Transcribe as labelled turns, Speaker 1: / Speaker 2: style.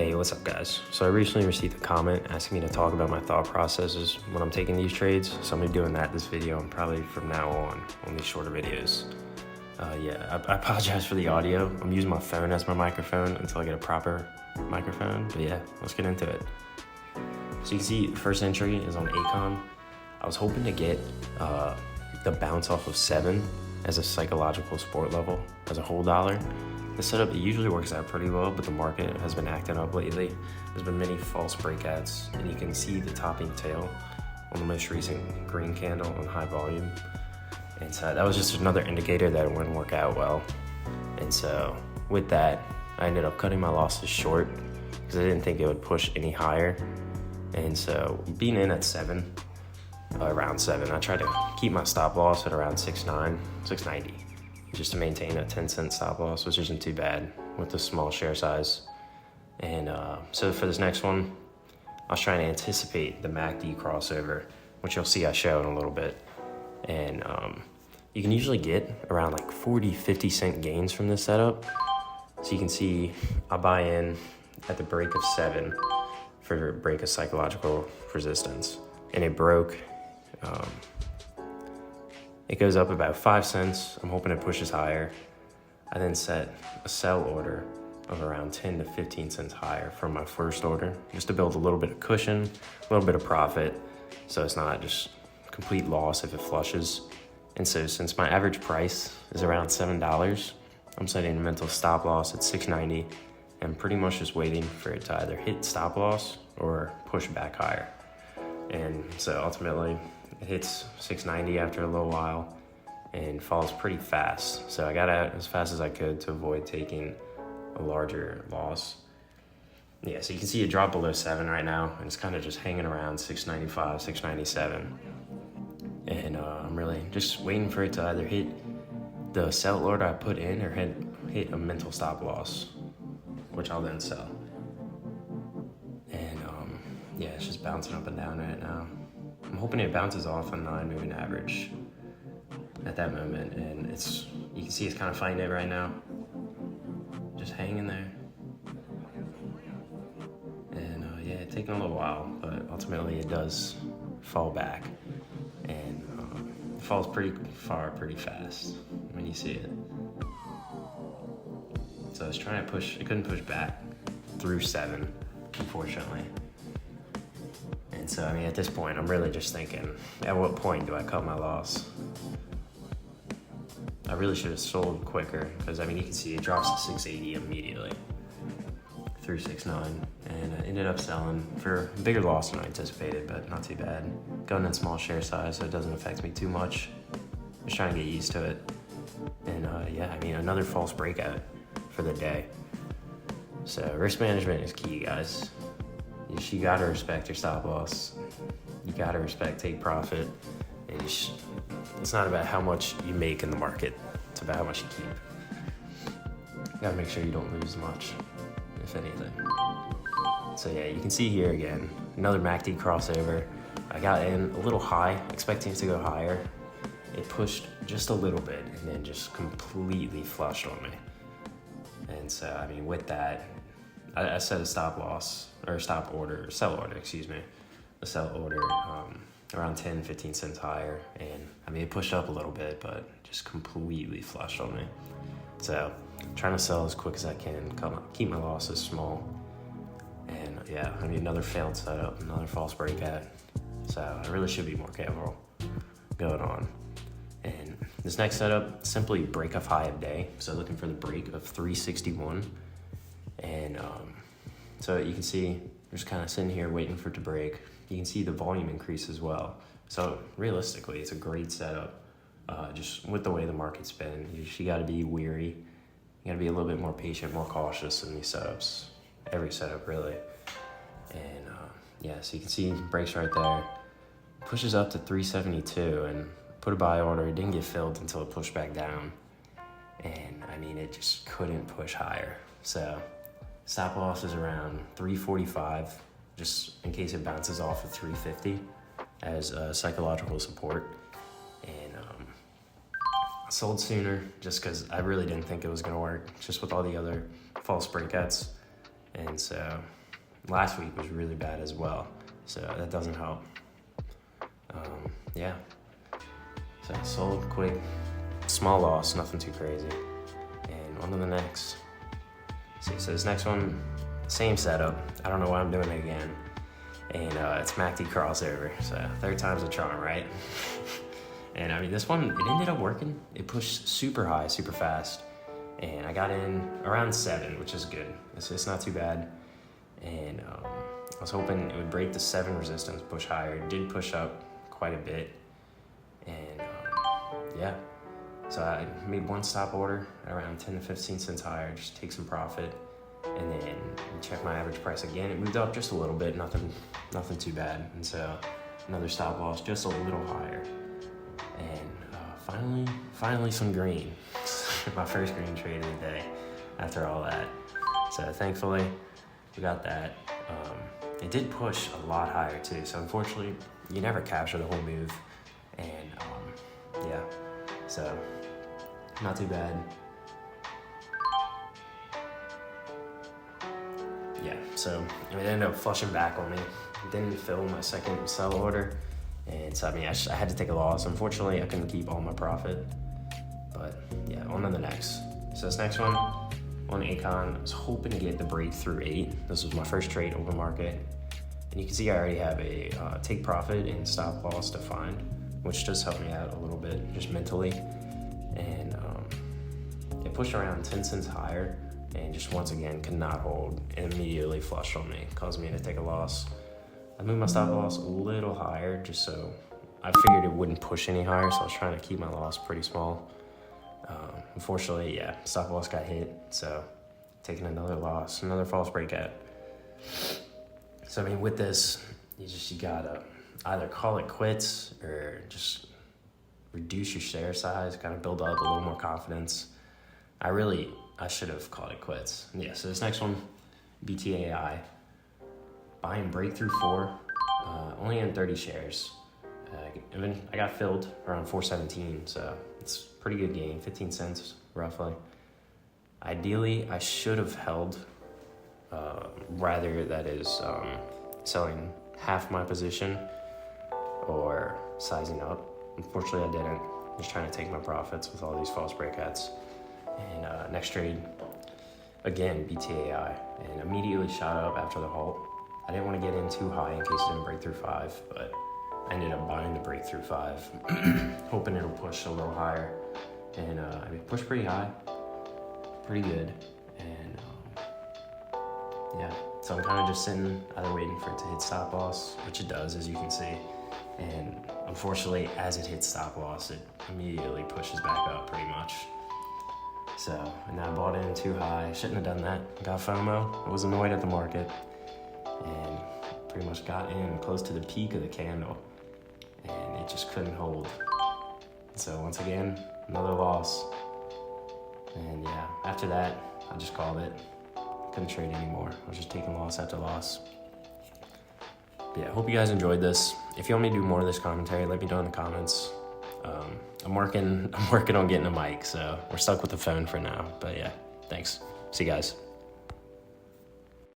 Speaker 1: Hey, what's up guys? So I recently received a comment asking me to talk about my thought processes when I'm taking these trades. So I'm gonna be doing that this video and probably from now on these shorter videos. I apologize for the audio. I'm using my phone as my microphone until I get a proper microphone. But yeah, let's get into it. So you can see the first entry is on Acon. I was hoping to get the bounce off of 7 as a psychological support level, as a whole dollar. The setup, it usually works out pretty well, but the market has been acting up lately. There's been many false breakouts, and you can see the topping tail on the most recent green candle on high volume. And so that was just another indicator that it wouldn't work out well. And so with that, I ended up cutting my losses short because I didn't think it would push any higher. And so being in at 7, around 7, I tried to keep my stop loss at around 6.9, 6.90. Just to maintain a 10-cent stop loss, which isn't too bad with the small share size. And so for this next one, I was trying to anticipate the MACD crossover, which you'll see I show in a little bit. And you can usually get around like 40, 50 cent gains from this setup. So you can see I buy in at the break of 7 for a break of psychological resistance. And it broke. It goes up about 5 cents. I'm hoping it pushes higher. I then set a sell order of around 10 to 15 cents higher from my first order, just to build a little bit of cushion, a little bit of profit, so it's not just complete loss if it flushes. And so since my average price is around $7, I'm setting a mental stop loss at 6.90 and pretty much just waiting for it to either hit stop loss or push back higher. And so ultimately, it hits 6.90 after a little while and falls pretty fast. So I got out as fast as I could to avoid taking a larger loss. Yeah, so you can see it dropped below 7 right now, and it's kind of just hanging around 6.95, 6.97. And I'm really just waiting for it to either hit the sell order I put in or hit a mental stop loss, which I'll then sell. And yeah, it's just bouncing up and down right now. I'm hoping it bounces off a 9-moving average at that moment, and you can see it's kind of fighting it right now, just hanging there. And yeah, it's taking a little while, but ultimately it does fall back, and it falls pretty far, pretty fast when you see it. So I was trying to push, it couldn't push back through 7, unfortunately. And so, I mean, at this point, I'm really just thinking, at what point do I cut my loss? I really should have sold quicker because, I mean, you can see it drops to 6.80 immediately through 6.9. And I ended up selling for a bigger loss than I anticipated, but not too bad. Going in small share size, so it doesn't affect me too much. Just trying to get used to it. And yeah, I mean, another false breakout for the day. So risk management is key, guys. You gotta respect your stop loss. You gotta respect take profit. And it's not about how much you make in the market. It's about how much you keep. You gotta make sure you don't lose much, if anything. So yeah, you can see here again, another MACD crossover. I got in a little high, expecting it to go higher. It pushed just a little bit and then just completely flushed on me. And so, I mean, with that, I set a stop loss, or sell order, a sell order around 10, 15 cents higher. And I mean, it pushed up a little bit, but just completely flushed on me. So I'm trying to sell as quick as I can, keep my losses small. And yeah, I mean, another failed setup, another false breakout. So I really should be more careful going on. And this next setup, simply break off high of day. So looking for the break of 361. And so you can see, I'm just kind of sitting here waiting for it to break. You can see the volume increase as well. So realistically, it's a great setup. Just with the way the market's been, you got to be weary. You got to be a little bit more patient, more cautious in these setups. Every setup, really. And yeah, so you can see breaks right there. Pushes up to 372 and put a buy order. It didn't get filled until it pushed back down. And I mean, it just couldn't push higher. So stop loss is around 345, just in case it bounces off of 350 as psychological support. And I sold sooner just because I really didn't think it was going to work, just with all the other false breakouts. And so last week was really bad as well. So that doesn't help. Yeah. So I sold quick, small loss, nothing too crazy. And on to the next. So this next one, same setup. I don't know why I'm doing it again. And it's MACD crossover. So third time's a charm, right? And I mean, this one, it ended up working. It pushed super high, super fast. And I got in around 7, which is good. It's not too bad. And I was hoping it would break the 7 resistance, push higher. It did push up quite a bit. And yeah, so I made one stop order at around 10 to 15 cents higher, just take some profit. And then check my average price again. It moved up just a little bit, nothing too bad. And so another stop loss, just a little higher. And finally some green. My first green trade of the day after all that. So thankfully we got that. It did push a lot higher too. So unfortunately you never capture the whole move. And yeah, so not too bad. Yeah, so it ended up flushing back on me. Didn't fill my second sell order. And so, I mean, I had to take a loss. Unfortunately, I couldn't keep all my profit. But yeah, on to the next. So this next one, on Acon, I was hoping to get the breakthrough 8. This was my first trade open market. And you can see I already have a take profit and stop loss defined, which does help me out a little bit, just mentally. And it pushed around 10 cents higher. And just once again could not hold and immediately flushed on me, caused me to take a loss. I moved my stop loss a little higher just so I figured it wouldn't push any higher, so I was trying to keep my loss pretty small. Unfortunately, yeah, stop loss got hit, so taking another loss, another false breakout. So I mean, with this, you gotta either call it quits or just reduce your share size, kind of build up a little more confidence. I should have called it quits. Yeah, so this next one, Btai, buying breakthrough 4, only in 30 shares. I got filled around 417, so it's pretty good gain, 15 cents roughly. Ideally, I should have held, rather that is selling half my position or sizing up. Unfortunately, I didn't. Just trying to take my profits with all these false breakouts. And next trade, again, Btai, and immediately shot up after the halt. I didn't want to get in too high in case it didn't break through 5, but I ended up buying the breakthrough 5, hoping it'll push a little higher. And it pushed pretty high, pretty good. And yeah, so I'm kind of just sitting, either waiting for it to hit stop loss, which it does, as you can see. And unfortunately, as it hits stop loss, it immediately pushes back up pretty much. So, and I bought in too high. Shouldn't have done that. Got FOMO. I was annoyed at the market. And pretty much got in close to the peak of the candle. And it just couldn't hold. So once again, another loss. And yeah, after that, I just called it. Couldn't trade anymore. I was just taking loss after loss. But yeah, I hope you guys enjoyed this. If you want me to do more of this commentary, let me know in the comments. I'm working on getting a mic, so we're stuck with the phone for now. But yeah, thanks. See you guys.